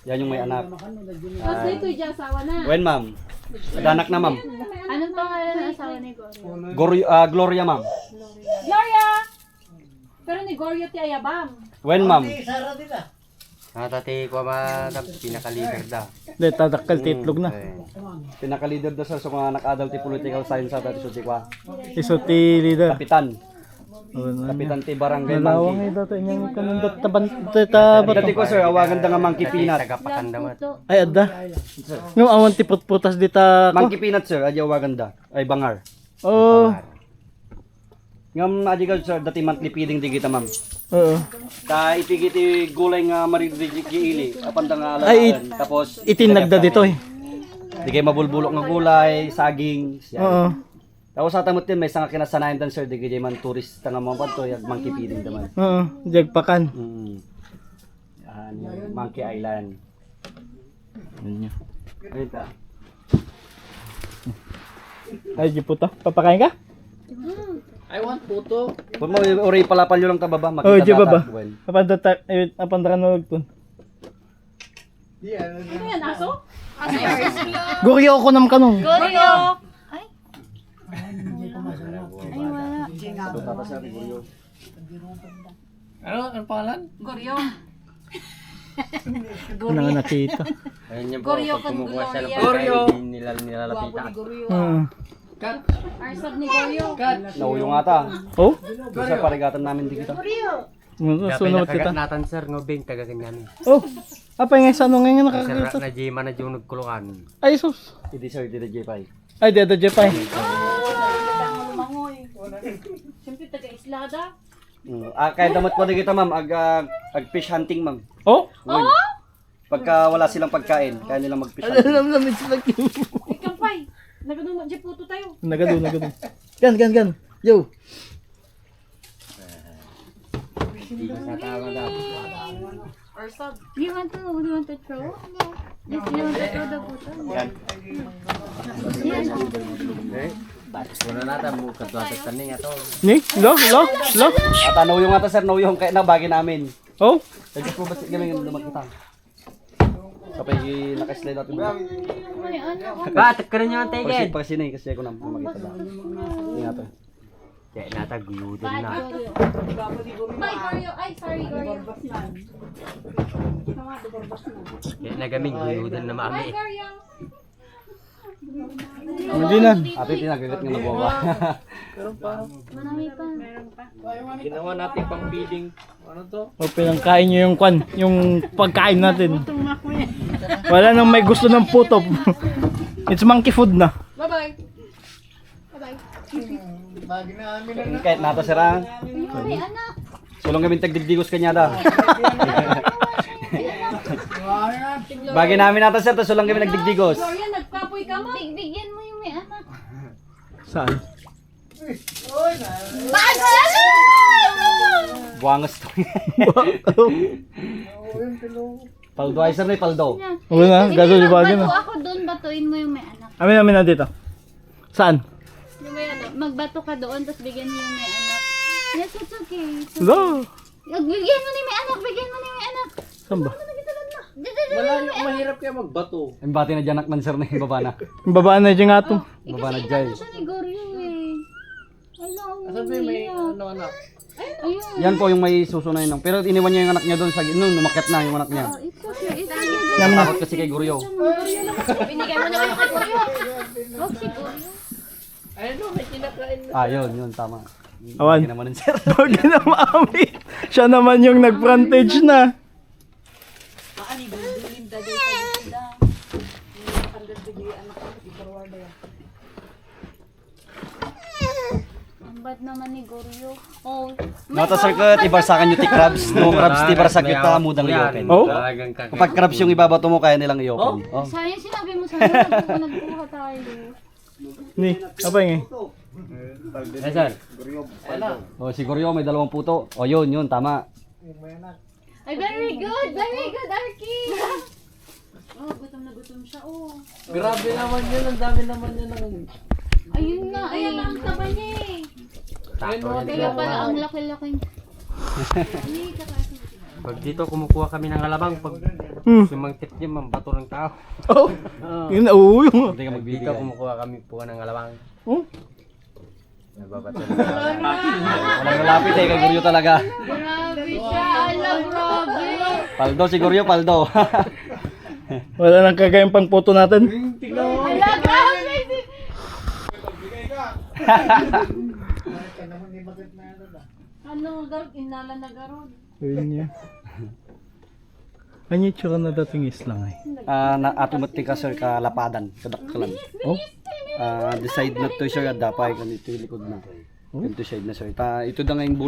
Yan yung may anak. Tapos dito yung asawa na. When ma'am? Adanak na ma'am. Anong pangalan ng asawa ni Gorio? Gloria ma'am. Gloria! Pero ni Gorio ti Ayabam. When ma'am? Tati ko ma pinaka-leader da. Hindi, tadakal titlog na. Pinaka-leader daw sa mga nak-adult political science sa dati sa Iso ti leader. Kapitan. Kapitan ti barangay Nalawang Monkey. ito ito. Yung kanundot taban. Dati ko sir, awagan da nga Monkey Peanut. Tagapakandaman. Ay, ada. No, awan ti putputas dita ko. Monkey Peanut sir, adya awagan da. Ay bangar. Oo. Ngam adi ka sir, dati monthly feeding di kita ma'am. Oo. Ta ipigiti gulay nga maririgi ili. Apan da nga Ay, alagaan. Tapos Itinagda dito eh. di kay mabulbulok nga gulay, saging. Yan. Oo. Tapos sa tamot din may isang kinasanayan dan sir, di kay man tourist nga mo padto yag monkey feeding daman. Oo. Jagpakan. Yan, yung Monkey Island. Yan Ayun ta. Ay, jiputa. Papakain ka? Kung mo uri palapal yo lang ta baba, Oh, makita di baba. Well. Apandara na ito. Ano yan, aso? Guryo ako nam kanong. Gorio! So tapos sa Gregorio. Ano pangalan? Gorio. Ano nga nakita. Ayun yung po, Gorio pag con kumukuha siya ng Gloria. pagkain, hindi nilalapitan. Oo. Arsab ni Gorio. Nauyong ata. Oh? Sa parigatan namin di kita. Kaya Sunod kita. pinakagat natin sir, ngobing kagaganyan. Oh. Apa nga sa ano ngayon Sir nakakita? na Jima na yung nagkulungan. Ay, sus. Hindi sir, di J5. Ay, dada Jepay. Lumangoy. Siyempre taga-islada. Kahit damat ko di kita ma'am, ag fish hunting ma'am. Oh? Ngayon, pagka wala silang pagkain, kaya nilang mag-fish hunting. Alam sila Ay, kampay. Nagaduma, dyan puto tayo. Nagado. Gan. Yo. Hindi ka sa tama daw. Arsab. You want to throw? Yes, you want to throw the photo? Yan. Muna natin mo katwa sa taning ato. Ni? Lo. At nauyong ata sir, nauyong kaya na bagay namin. Oh? Sige po ba kami lumakita. Kapag nakaslide natin ba? May ano? Batak ka rin yung tigid. Pag sinay kasi ako na makita ba. Ingat eh. Kaya nataguyudan na. Bye, Gorio. Ay, sorry, Gorio. Kaya nagaming guyudan na Bye, mami. Gorio. Hindi na. Ate tinagagat nga nabuwa. Marami pa. Ginawa natin pang feeding. Ano to? O pinangkain nyo yung kwan. Yung pagkain natin. Wala nang may gusto ng puto. It's monkey food na. Bye-bye. Bye-bye. Kahit nato sir ang. Ay, anak. Sulong kami tagdigdigos kanya da. Bagay namin nato sir, tapos sulong kami nagdigdigos. Gloria, nagkapoy ka mo. Bigyan mo yung may anak. Saan? Buwangas to. Paldo ay sir na paldo. Wala na. Gado di ba Magbato na? ako doon, batuin mo yung may anak. Amin na dito. Saan? Yung may anak. Magbato ka doon, tapos bigyan mo yung may anak. Yes, it's okay. Lo. Bigyan mo ni may anak, bigyan mo ni may anak. Saan ba? Malayo, mahirap kaya magbato. Ang bati na dyanak man sir na yung baba na. Yung babaan na dyan nga to. Baba na Kasi dyan. inano siya ni Goryo eh. Alam mo. Sabi may ano anak. Ayun. Yan po yung may susunay nang. Pero iniwan niya yung anak niya doon sa nung umakyat na yung anak niya. Oh, it's okay. It's okay. Takot kasi kay Guryo. Binigay mo naman yung kay Gorio. Huwag si Goryo. Ayun may kinakain. Yun, tama. Awan. Hindi naman sir. Huwag na maami. Siya naman yung nag-frontage na. Ang bad naman ni Goryo. Oh. Nata sir ko, tibarsakan yung crabs. No crabs, tibarsak yung mudang i-open. Oh? Talagang kakain. Kapag crabs yung ibabato mo, kaya nilang i-open. Oh. Sayang sinabi mo sana nagkuha tayo. Ni, apa yung Eh sir. Oh, si Guryo may 2 puto. Oh, yun, tama. Ay, very good, Arky. Oh, gutom na gutom siya. Oh. Grabe naman yun, ang dami naman yun ng... Ayun nga, Ayan ayun. ang taba niya eh. Takot Kaya pala ang laki-laki. Pag dito kumukuha kami ng alabang, pag sumangkit niya, mambato ng tao. Oh, yun, oo, yung... Hindi ka Dito magbibigay. kumukuha kami po ng alabang. Oh, Nababato ng alabang. Walang lalapit eh, kay Guryo talaga. Grabe siya. Ala, grabe. Paldo si Guryo, paldo. wala nang kagayang pang photo natin. Ala, grabe. Ano, garot, inala na garot. Yun niya. Ano yung tsura na dating islang eh? Na automatic ka sir kalapadan, kadakkalan. Oh, Decide na to sir at dapay kan ito yung likod na. Ito side na sir. Ito na nga yung bulos